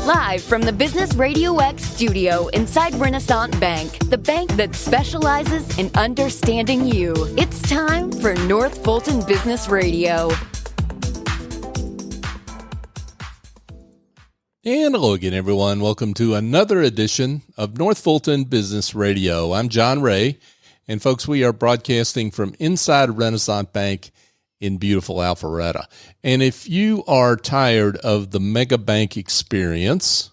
Live from the Business RadioX studio inside Renaissance Bank, the bank that specializes in understanding you. It's time for North Fulton Business Radio. And hello again, everyone. Welcome to another edition of North Fulton Business Radio. I'm John Ray, and folks, we are broadcasting from inside Renaissance Bank in beautiful Alpharetta. And if you are tired of the mega bank experience,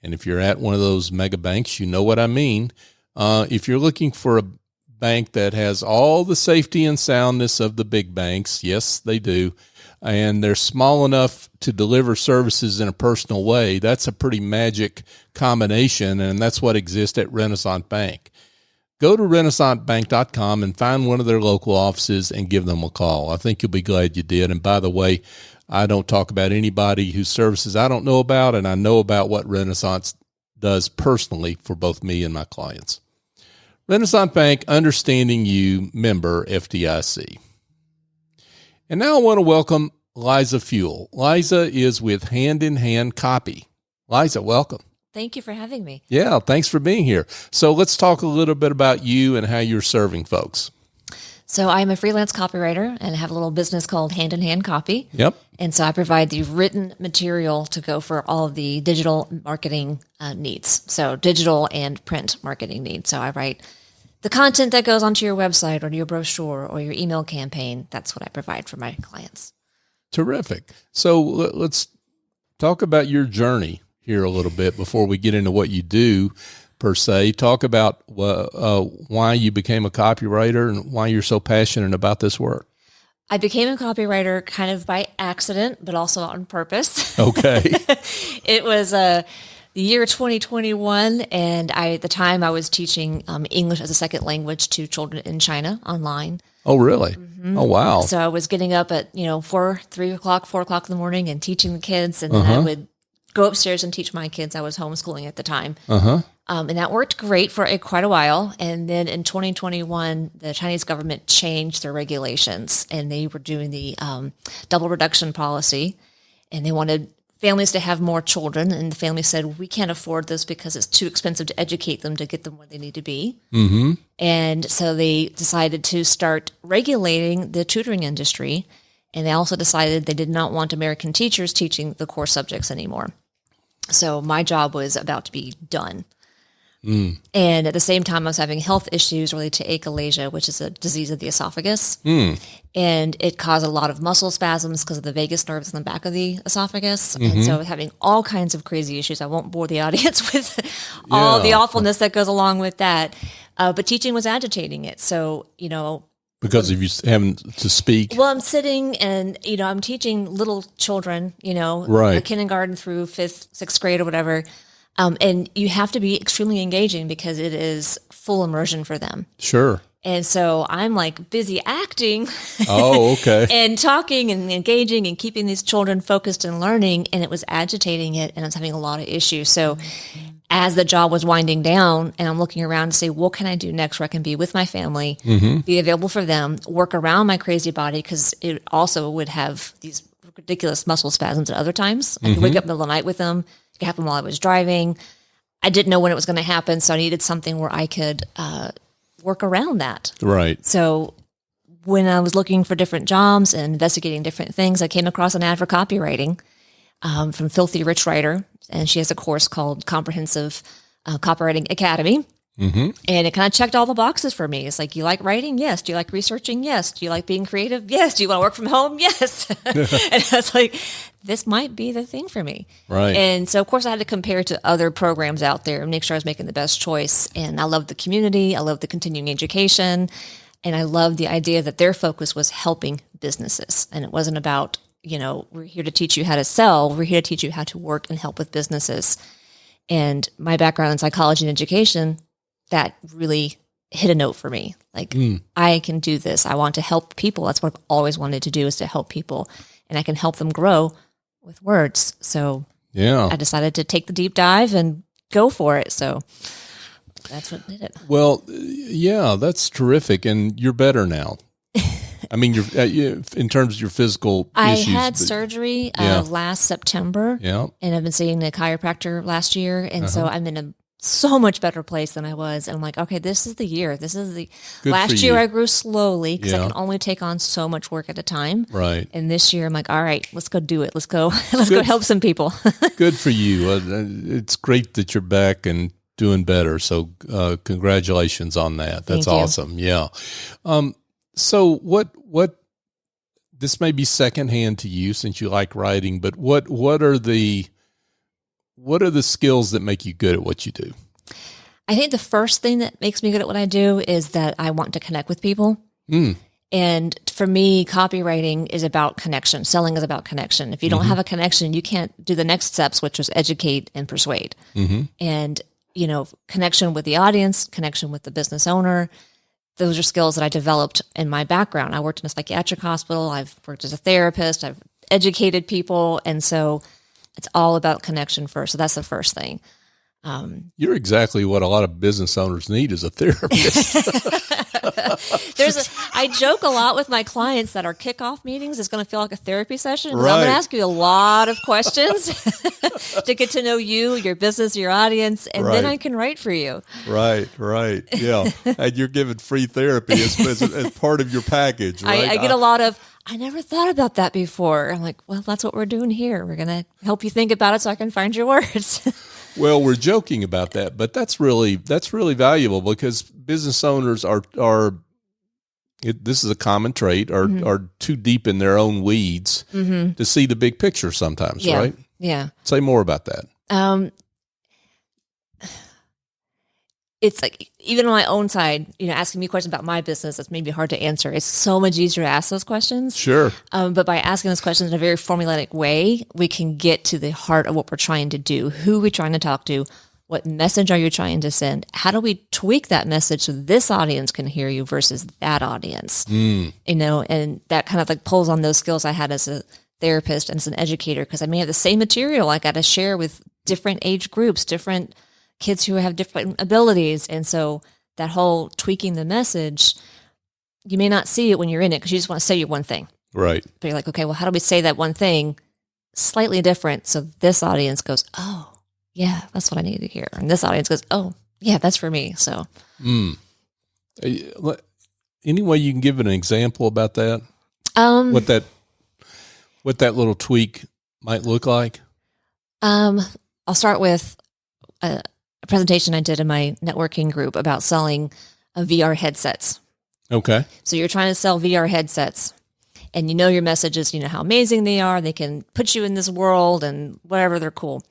and if you're at one of those mega banks, you know what I mean. If you're looking for a bank that has all the safety and soundness of the big banks, yes, they do, and they're small enough to deliver services in a personal way, that's a pretty magic combination, and that's what exists at Renaissance Bank. Go to renaissancebank.com and find one of their local offices and give them a call. I think you'll be glad you did. And by the way, I don't talk about anybody whose services I don't know about, and I know about what Renaissance does personally for both me and my clients. Renaissance Bank, understanding you, member FDIC. And now I want to welcome Liza Fewell. Liza is with Hand in Hand Copy. Liza, welcome. Thank you for having me. Yeah, thanks for being here. So let's talk a little bit about you and how you're serving folks. So I'm a freelance copywriter and have a little business called Hand in Hand Copy. Yep. And so I provide the written material to go for all of the digital marketing needs. So digital and print marketing needs. So I write the content that goes onto your website or your brochure or your email campaign. That's what I provide for my clients. Terrific. So let's talk about your journey here a little bit before we get into what you do per se. Talk about why you became a copywriter and why you're so passionate about this work. I became a copywriter kind of by accident, but also on purpose. Okay. It was the year 2021, and at the time I was teaching English as a second language to children in China online. Oh, really? Mm-hmm. Oh, wow. So I was getting up at 4 o'clock in the morning and teaching the kids, and then I would go upstairs and teach my kids. I was homeschooling at the time. And that worked great for quite a while. And then in 2021, the Chinese government changed their regulations, and they were doing the double reduction policy, and they wanted families to have more children. And the family said, we can't afford this because it's too expensive to educate them to get them where they need to be. Mm-hmm. And so they decided to start regulating the tutoring industry. And they also decided they did not want American teachers teaching the core subjects anymore. So my job was about to be done. And at the same time, I was having health issues related to achalasia, which is a disease of the esophagus. And it caused a lot of muscle spasms because of the vagus nerves in the back of the esophagus. And so I was having all kinds of crazy issues. I won't bore the audience with all the awfulness that goes along with that. But teaching was agitating it. So, because of you having to speak. Well, I'm sitting and, I'm teaching little children, right. Kindergarten through 5th, 6th grade or whatever. And you have to be extremely engaging because it is full immersion for them. Sure. And so I'm like busy acting. Oh, okay. And talking and engaging and keeping these children focused and learning. And it was agitating it, and I was having a lot of issues. So as the job was winding down and I'm looking around to say, what can I do next where I can be with my family, be available for them, work around my crazy body, because it also would have these ridiculous muscle spasms at other times. I could wake up in the middle of the night with them. It could happen while I was driving. I didn't know when it was going to happen, so I needed something where I could work around that. Right. So when I was looking for different jobs and investigating different things, I came across an ad for copywriting from Filthy Rich Writer, and she has a course called Comprehensive Copywriting Academy. And it kind of checked all the boxes for me. It's like, you like writing? Yes. Do you like researching? Yes. Do you like being creative? Yes. Do you want to work from home? Yes. And I was like, this might be the thing for me. Right. And so, of course, I had to compare it to other programs out there and make sure I was making the best choice. And I love the community. I love the continuing education. And I love the idea that their focus was helping businesses. And it wasn't about, we're here to teach you how to sell. We're here to teach you how to work and help with businesses. And my background in psychology and education, that really hit a note for me. Like, I can do this. I want to help people. That's what I've always wanted to do, is to help people. And I can help them grow with words. So I decided to take the deep dive and go for it. So that's what did it. Well, yeah, that's terrific. And you're better now. I mean, in terms of your physical issues. I had surgery last September, and I've been seeing the chiropractor last year, and so I'm in a so much better place than I was. And I'm like, okay, this is the year. Last year I grew slowly because I can only take on so much work at a time. Right. And this year I'm like, all right, let's go do it. Let's go help some people. Good for you. It's great that you're back and doing better. So congratulations on that. That's awesome. Yeah. So what this may be secondhand to you since you like writing, but what are the skills that make you good at what you do? I think the first thing that makes me good at what I do is that I want to connect with people. And for me, copywriting is about connection. Selling is about connection. If you don't have a connection, you can't do the next steps, which is educate and persuade. And, connection with the audience, connection with the business owner. Those are skills that I developed in my background. I worked in a psychiatric hospital. I've worked as a therapist. I've educated people. And so it's all about connection first. So that's the first thing. You're exactly what a lot of business owners need as a therapist. I joke a lot with my clients that our kickoff meetings is going to feel like a therapy session. Right. I'm going to ask you a lot of questions to get to know you, your business, your audience, and then I can write for you. Right. Yeah. And you're giving free therapy as part of your package, right? I get a lot of, I never thought about that before. I'm like, well, that's what we're doing here. We're going to help you think about it so I can find your words. Well, we're joking about that, but that's really valuable because business owners this is a common trait, are too deep in their own weeds to see the big picture sometimes, right? Yeah. Say more about that. It's like, even on my own side, asking me questions about my business, that's maybe hard to answer. It's so much easier to ask those questions. Sure. But by asking those questions in a very formulaic way, we can get to the heart of what we're trying to do. Who are we trying to talk to? What message are you trying to send? How do we tweak that message so this audience can hear you versus that audience? And that kind of like pulls on those skills I had as a therapist and as an educator, because I may have the same material I got to share with different age groups, different kids who have different abilities. And so that whole tweaking the message, you may not see it when you're in it because you just want to say your one thing. Right. But you're like, okay, well, how do we say that one thing slightly different so this audience goes, oh, yeah, that's what I need to hear. And this audience goes, oh, yeah, that's for me. So. Any way you can give an example about that? What that little tweak might look like? I'll start with a presentation I did in my networking group about selling VR headsets. Okay. So you're trying to sell VR headsets and your messages, how amazing they are. They can put you in this world and whatever, they're cool.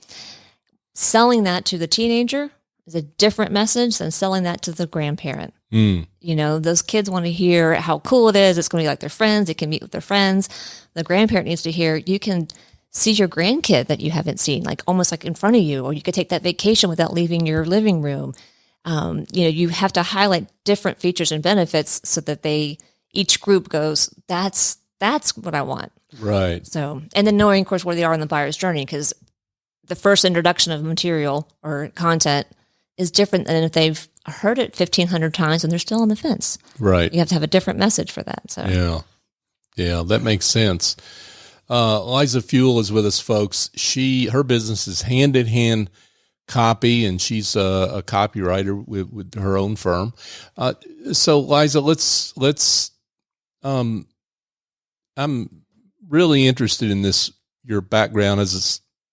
Selling that to the teenager is a different message than selling that to the grandparent. Those kids want to hear how cool it is. It's going to be like their friends. They can meet with their friends. The grandparent needs to hear, you can see your grandkid that you haven't seen, like almost like in front of you, or you could take that vacation without leaving your living room. You have to highlight different features and benefits so that each group goes, that's what I want. Right. So, and then knowing, of course, where they are in the buyer's journey, because the first introduction of material or content is different than if they've heard it 1,500 times and they're still on the fence. Right. You have to have a different message for that. So yeah, that makes sense. Liza Fewell is with us, folks. Her business is Hand in Hand Copy, and she's a copywriter with her own firm. So Liza, let's. I'm really interested in your background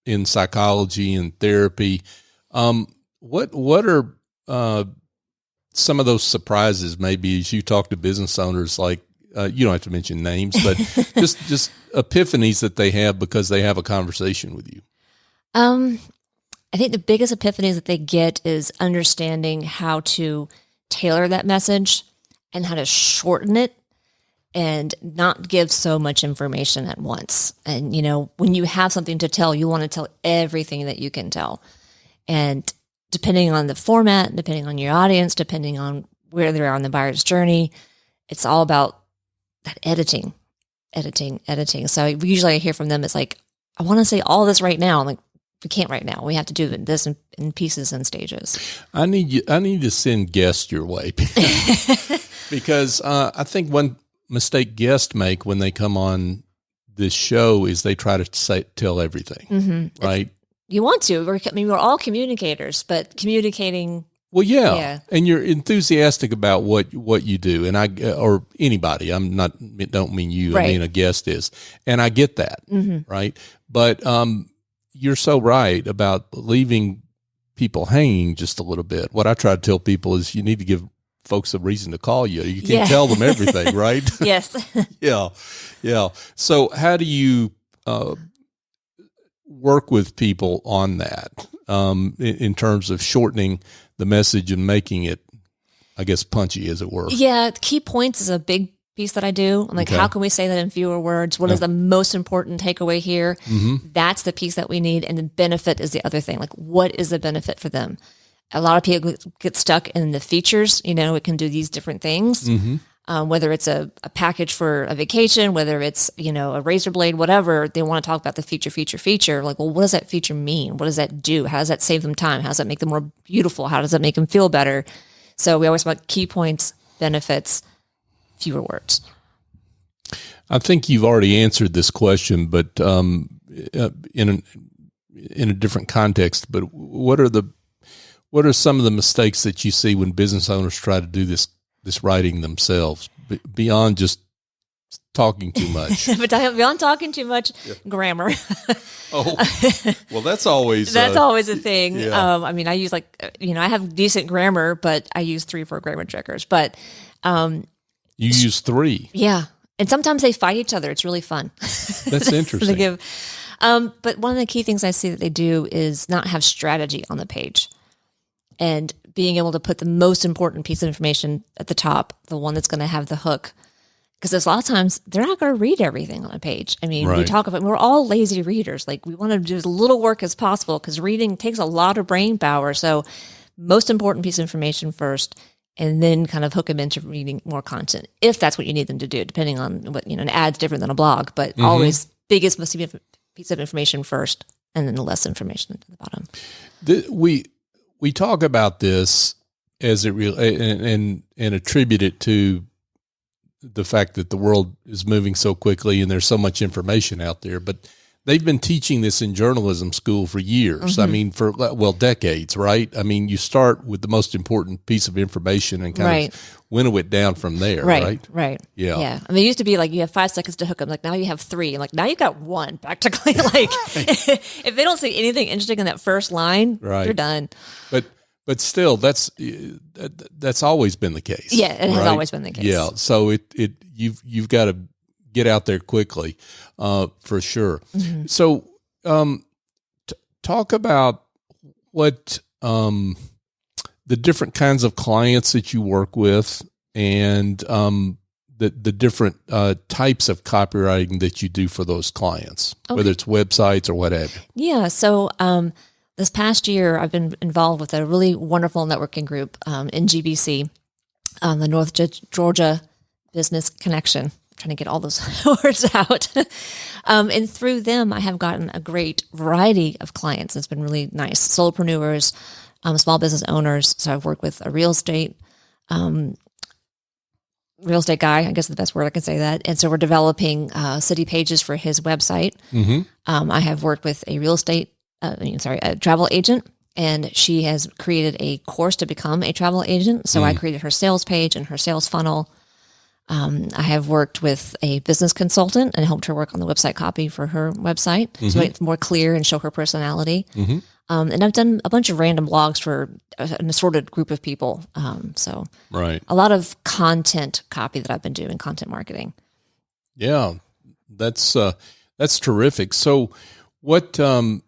in psychology and therapy. What are some of those surprises? Maybe as you talk to business owners, like. You don't have to mention names, but just epiphanies that they have because they have a conversation with you. I think the biggest epiphanies that they get is understanding how to tailor that message and how to shorten it and not give so much information at once. And, when you have something to tell, you want to tell everything that you can tell. And depending on the format, depending on your audience, depending on where they are on the buyer's journey, it's all about that editing. So usually I hear from them, it's like, I want to say all this right now. I'm like, we can't right now. We have to do this in pieces and stages. I need to send guests your way because I think mistake guests make when they come on this show is they try to tell everything, right? You want to. We're all communicators, but communicating. Well, yeah. And you're enthusiastic about what you do, and or anybody. Don't mean you. Right. I mean a guest is, and I get that, right? But you're so right about leaving people hanging just a little bit. What I try to tell people is you need to give folks a reason to call you. You can't tell them everything, right? Yes. Yeah. So how do you work with people on that in terms of shortening the message and making it, I guess, punchy, as it were? Yeah, key points is a big piece that I do. I'm like, how can we say that in fewer words? What is the most important takeaway here? That's the piece that we need. And the benefit is the other thing. Like, what is the benefit for them? A lot of people get stuck in the features. It can do these different things. Whether it's a package for a vacation, whether it's, a razor blade, whatever, they want to talk about the feature. Like, well, what does that feature mean? What does that do? How does that save them time? How does that make them more beautiful? How does that make them feel better? So we always talk about key points, benefits, fewer words. I think you've already answered this question, but in a different context. But what are some of the mistakes that you see when business owners try to do this writing themselves, beyond just talking too much? But beyond talking too much, grammar. Well, that's always always a thing. Yeah. I use I have decent grammar, but I use 3 or 4 grammar checkers. But you use 3, yeah, and sometimes they fight each other. It's really fun. That's interesting. But one of the key things I see that they do is not have strategy on the page, and being able to put the most important piece of information at the top, the one that's going to have the hook. Because there's a lot of times they're not going to read everything on a page. We talk about, we're all lazy readers. Like, we want to do as little work as possible because reading takes a lot of brain power. So most important piece of information first, and then kind of hook them into reading more content, if that's what you need them to do, depending on what, an ad's different than a blog, but always biggest, most piece of information first, and then the less information at the bottom. We talk about this as it and attribute it to the fact that the world is moving so quickly and there's so much information out there. But they've been teaching this in journalism school for years. For decades, right? You start with the most important piece of information and kind of winnow it down from there, right? Right. Yeah. It used to be like you have 5 seconds to hook them. Like, now you have 3. Like, now you've got 1 practically. Like, if they don't say anything interesting in that first line, they're done. But still, that's always been the case. Yeah, it has always been the case. Yeah, so you've got to get out there quickly, for sure. So, talk about what the different kinds of clients that you work with, and the different types of copywriting that you do for those clients, whether it's websites or whatever. Yeah. So this past year, I've been involved with a really wonderful networking group in GBC, the North Georgia Business Connection. I'm trying to get all those words out. And through them, I have gotten a great variety of clients. It's been really nice. Solopreneurs, small business owners. So I've worked with a real estate guy, I guess is the best word I can say that. And so we're developing city pages for his website. I have worked with a a travel agent, and she has created a course to become a travel agent. So I created her sales page and her sales funnel. I have worked with a business consultant and helped her work on the website copy for her website, so it's more clear and show her personality. And I've done a bunch of random blogs for an assorted group of people. So a lot of content copy that I've been doing, content marketing. Yeah, that's terrific. So what, I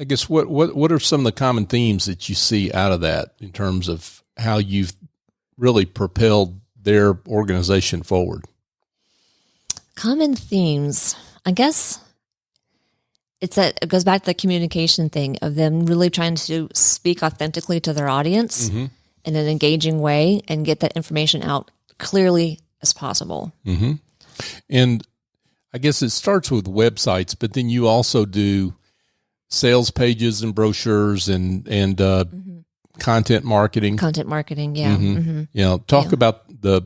guess what are some of the common themes that you see out of that in terms of how you've really propelled their organization forward? Common themes, I guess it goes back to the communication thing of them really trying to speak authentically to their audience in an engaging way and get that information out clearly as possible. And I guess it starts with websites, but then you also do sales pages and brochures and content marketing. Content marketing, yeah. Talk about the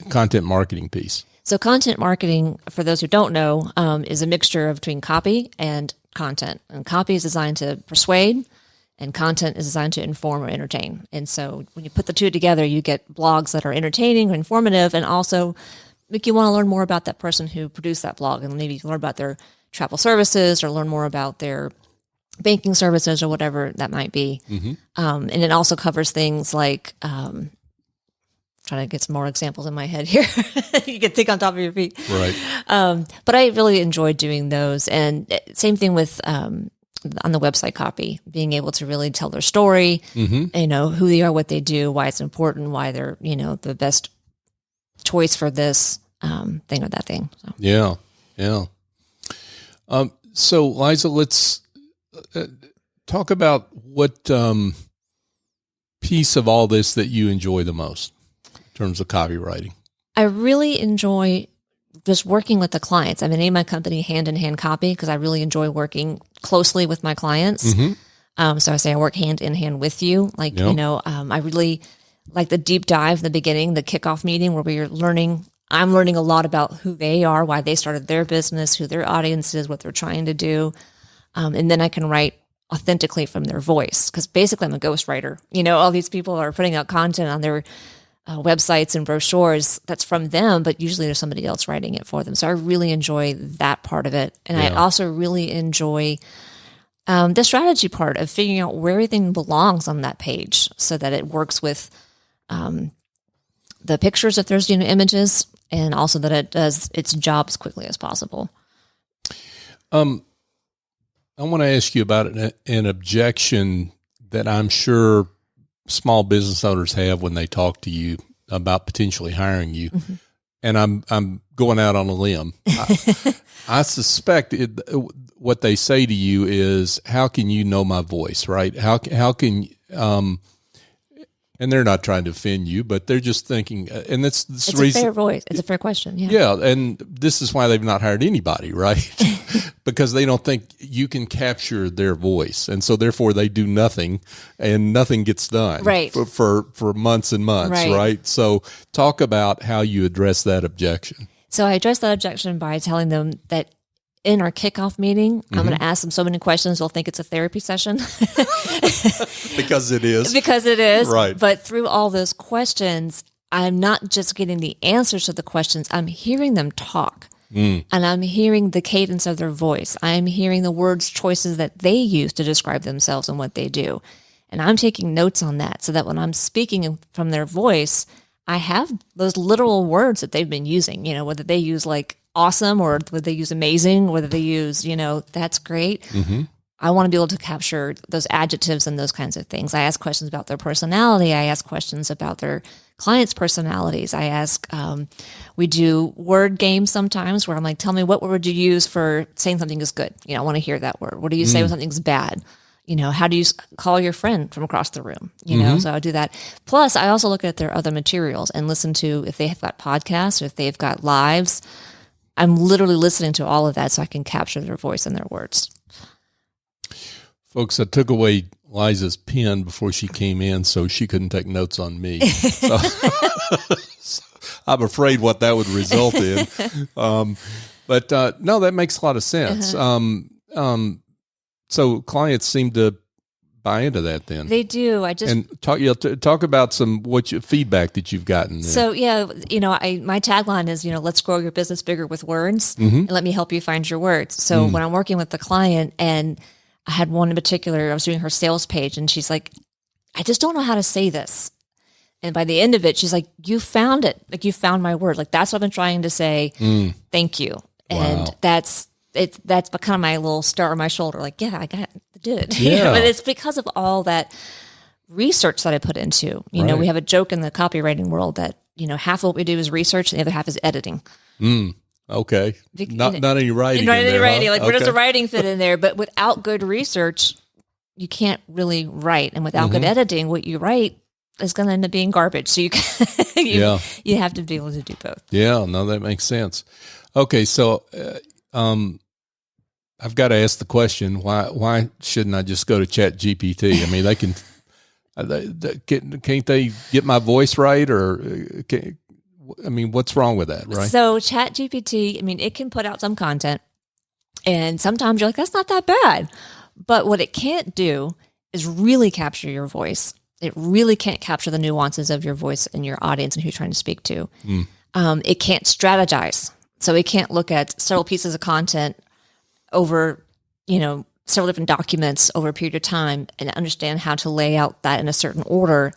content marketing piece? So content marketing, for those who don't know, is a mixture between copy and content. And copy is designed to persuade, and content is designed to inform or entertain. And so when you put the two together, you get blogs that are entertaining or informative, and also make you want to learn more about that person who produced that blog, and maybe learn about their travel services or learn more about their banking services or whatever that might be. Mm-hmm. And it also covers things like, trying to get some more examples in my head here. You can think on top of your feet. Right. But I really enjoyed doing those. And same thing with, on the website copy, being able to really tell their story, who they are, what they do, why it's important, why they're, the best choice for this thing or that thing. So. Yeah. Yeah. So Liza, let's talk about what piece of all this that you enjoy the most in terms of copywriting. I really enjoy just working with the clients. I name my company Hand in Hand Copy because I really enjoy working closely with my clients. Mm-hmm. So I say I work hand in hand with you. I really like the deep dive in the beginning, the kickoff meeting where I'm learning a lot about who they are, why they started their business, who their audience is, what they're trying to do. And then I can write authentically from their voice because basically I'm a ghostwriter. All these people are putting out content on their websites and brochures that's from them, but usually there's somebody else writing it for them. So I really enjoy that part of it. And I also really enjoy the strategy part of figuring out where everything belongs on that page so that it works with the pictures if there's images, and also that it does its job as quickly as possible. I want to ask you about an objection that I'm sure small business owners have when they talk to you about potentially hiring you. Mm-hmm. And I'm going out on a limb. I suspect what they say to you is, how can you know my voice, right? How can, and they're not trying to offend you, but they're just thinking, and it's a fair voice. It's a fair question. Yeah. Yeah. And this is why they've not hired anybody, right? Because they don't think you can capture their voice. And so therefore they do nothing and nothing gets done for months and months. Right. So talk about how you address that objection. So I address that objection by telling them that in our kickoff meeting, I'm going to ask them so many questions, they'll think it's a therapy session. Because it is. Because it is. Right. But through all those questions, I'm not just getting the answers to the questions, I'm hearing them talk. And I'm hearing the cadence of their voice. I'm hearing the words choices that they use to describe themselves and what they do. And I'm taking notes on that so that when I'm speaking from their voice, I have those literal words that they've been using, whether they use like awesome or whether they use amazing, whether they use, that's great. Mm-hmm. I want to be able to capture those adjectives and those kinds of things. I ask questions about their personality. I ask questions about their clients' personalities. I ask, we do word games sometimes where I'm like, tell me, what word would you use for saying something is good? I want to hear that word. What do you say when something's bad? How do you call your friend from across the room? So I do that. Plus, I also look at their other materials and listen to if they have got podcasts or if they've got lives. I'm literally listening to all of that so I can capture their voice and their words. Folks, I took away Liza's pen before she came in so she couldn't take notes on me. So, I'm afraid what that would result in. But no, that makes a lot of sense. So clients seem to buy into that then. They do. Talk about some feedback that you've gotten. So my tagline is, let's grow your business bigger with words and let me help you find your words. So when I'm working with the client, and I had one in particular, I was doing her sales page and she's like, I just don't know how to say this. And by the end of it, she's like, you found it. Like you found my word. Like that's what I've been trying to say. Thank you. And that's kind of my little star on my shoulder. Like, yeah, I did it. Yeah. But it's because of all that research that I put into, we have a joke in the copywriting world that, half of what we do is research and the other half is editing. Okay. Not any writing. Not any writing. Huh? Like, where does the writing fit in there? But without good research, you can't really write. And without good editing, what you write is going to end up being garbage. So you have to be able to do both. Yeah, no, that makes sense. Okay. So, I've got to ask the question, why shouldn't I just go to ChatGPT? I mean, can't they get my voice right, or I mean, what's wrong with that, right? So ChatGPT, I mean, it can put out some content, and sometimes you're like, that's not that bad. But what it can't do is really capture your voice. It really can't capture the nuances of your voice and your audience and who you're trying to speak to. It can't strategize. So it can't look at several pieces of content over, several different documents over a period of time and understand how to lay out that in a certain order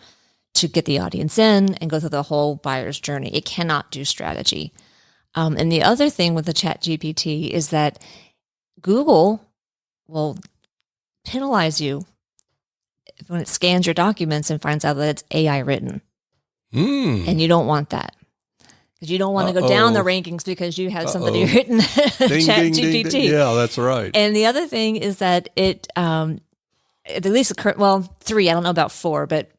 to get the audience in and go through the whole buyer's journey. It cannot do strategy. And the other thing with the ChatGPT is that Google will penalize you when it scans your documents and finds out that it's AI written. And you don't want that. Because you don't want to go down the rankings because you had somebody written ChatGPT. Yeah, that's right. And the other thing is that it, at least, 3, I don't know about 4, but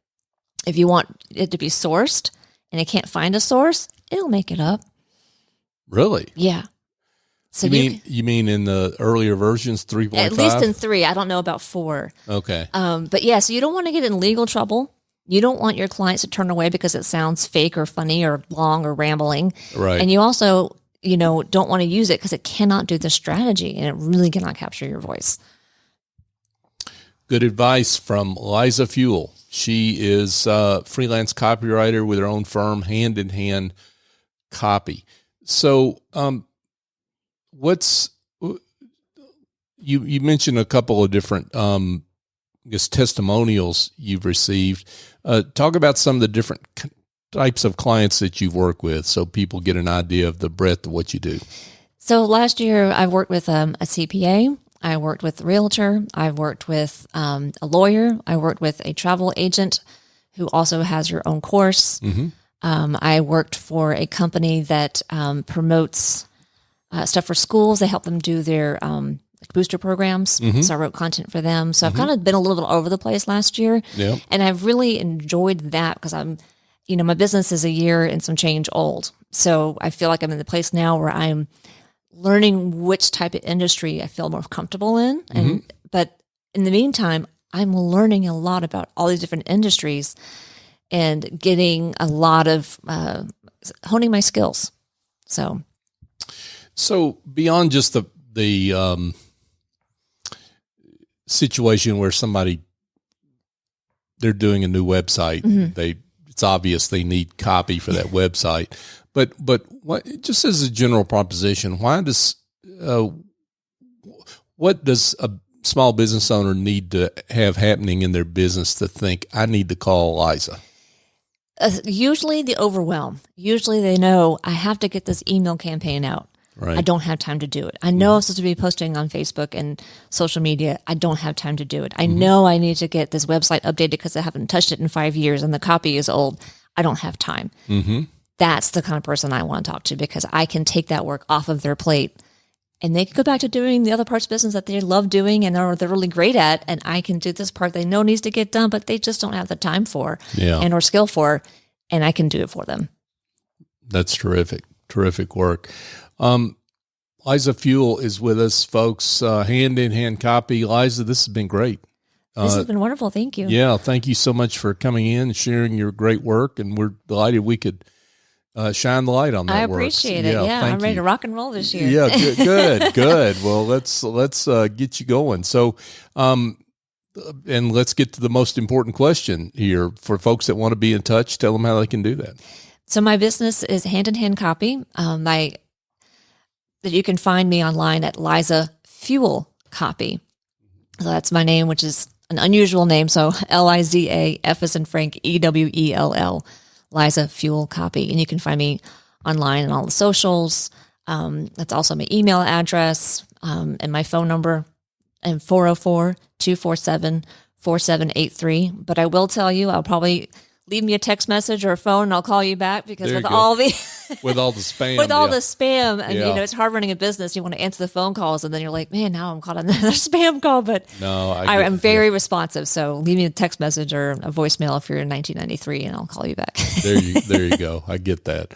if you want it to be sourced and it can't find a source, it'll make it up. Really? Yeah. So you mean in the earlier versions, 3.5? At least in 3. I don't know about 4. Okay. But yeah, so you don't want to get in legal trouble. You don't want your clients to turn away because it sounds fake or funny or long or rambling. Right. And you also, don't want to use it because it cannot do the strategy and it really cannot capture your voice. Good advice from Liza Fewell. She is a freelance copywriter with her own firm, Hand in Hand Copy. So, you mentioned a couple of different, testimonials you've received. Talk about some of the different types of clients that you've worked with so people get an idea of the breadth of what you do. So last year I worked with a CPA. I worked with a realtor. I worked with a lawyer. I worked with a travel agent who also has your own course. I worked for a company that promotes stuff for schools. They help them do their booster programs. So I wrote content for them. So I've kind of been a little bit all over the place last year. Yeah. And I've really enjoyed that because I'm, my business is a year and some change old. So I feel like I'm in the place now where I'm learning which type of industry I feel more comfortable in. But in the meantime, I'm learning a lot about all these different industries and getting a lot of honing my skills. So beyond just the situation where they're doing a new website, it's obvious they need copy for that website. But what, just as a general proposition, what does a small business owner need to have happening in their business to think, I need to call Liza? Usually the overwhelm. Usually they know I have to get this email campaign out. Right. I don't have time to do it. I know I'm supposed to be posting on Facebook and social media. I don't have time to do it. I know I need to get this website updated because I haven't touched it in 5 years and the copy is old. I don't have time. That's the kind of person I want to talk to because I can take that work off of their plate and they can go back to doing the other parts of business that they love doing and they're really great at. And I can do this part they know needs to get done, but they just don't have the time for and or skill for, and I can do it for them. That's terrific. Terrific work. Liza Fewell is with us, folks. Hand in Hand Copy. Liza, this has been great. This has been wonderful. Thank you. Yeah, thank you so much for coming in and sharing your great work, and we're delighted we could shine the light on that work. I appreciate it. Yeah, I'm ready to rock and roll this year. Yeah, good. Well, let's get you going. So, and let's get to the most important question here for folks that want to be in touch. Tell them how they can do that. So my business is Hand in Hand Copy. That you can find me online at Liza Fewell Copy. So that's my name, which is an unusual name. So Liza, F as in Frank, Ewell, Liza Fewell Copy. And you can find me online on all the socials. That's also my email address and my phone number, and 404-247-4783. But I will tell you, I'll probably leave me a text message or a phone and I'll call you back because with all the spam, and it's hard running a business. You want to answer the phone calls and then you're like, man, now I'm caught on another spam call. But no, I'm very responsive. So leave me a text message or a voicemail if you're in 1993 and I'll call you back. There you go. I get that.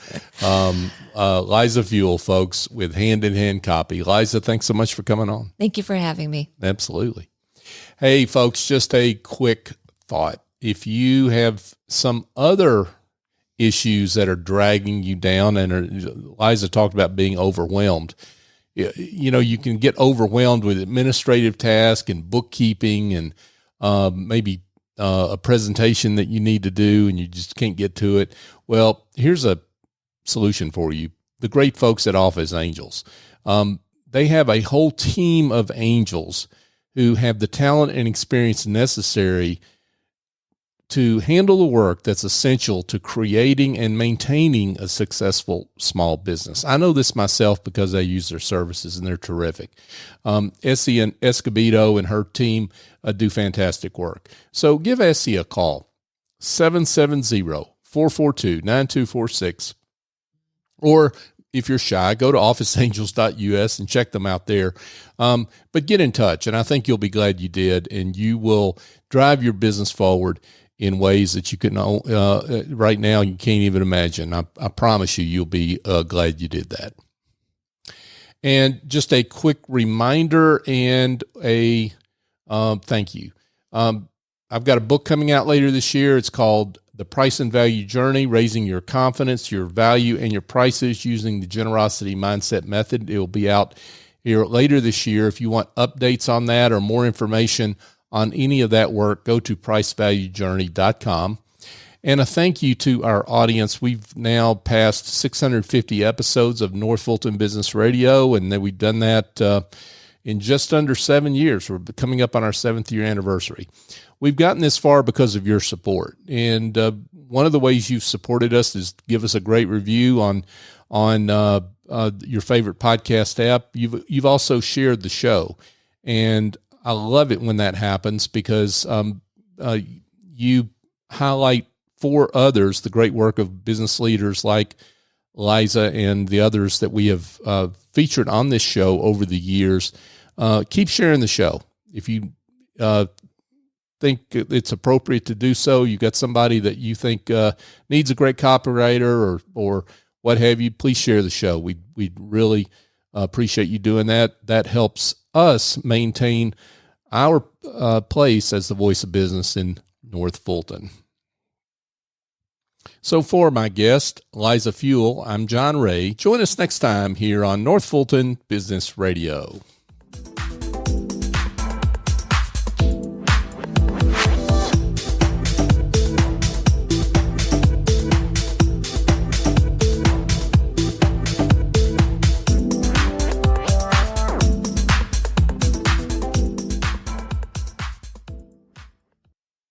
Liza Fewell, folks, with Hand in Hand Copy. Liza, thanks so much for coming on. Thank you for having me. Absolutely. Hey, folks, just a quick thought. If you have some other issues that are dragging you down. And Liza talked about being overwhelmed. You can get overwhelmed with administrative tasks and bookkeeping and maybe a presentation that you need to do and you just can't get to it. Well, here's a solution for you. The great folks at Office Angels. They have a whole team of angels who have the talent and experience necessary to handle the work that's essential to creating and maintaining a successful small business. I know this myself because I use their services and they're terrific. Essie and Escobedo and her team do fantastic work. So give Essie a call, 770-442-9246. Or if you're shy, go to officeangels.us and check them out there. But get in touch, and I think you'll be glad you did, and you will drive your business forward in ways that you can right now you can't even imagine. I promise you'll be glad you did that. And just a quick reminder and a thank you. I've got a book coming out later this year. It's called The Price and Value Journey, Raising Your Confidence, Your Value, and Your Prices Using the Generosity Mindset Method. It will be out here later this year. If you want updates on that or more information on any of that work, go to pricevaluejourney.com. And a thank you to our audience. We've now passed 650 episodes of North Fulton Business Radio, and then we've done that in just under 7 years. We're coming up on our 7th year anniversary. We've gotten this far because of your support. And one of the ways you've supported us is give us a great review on your favorite podcast app. You've also shared the show. And I love it when that happens because you highlight for others the great work of business leaders like Liza and the others that we have featured on this show over the years. Keep sharing the show. If you think it's appropriate to do so, you got somebody that you think needs a great copywriter or what have you, please share the show. We'd really appreciate you doing that. That helps us maintain our place as the voice of business in North Fulton. So for my guest, Liza Fewell, I'm John Ray. Join us next time here on North Fulton Business Radio.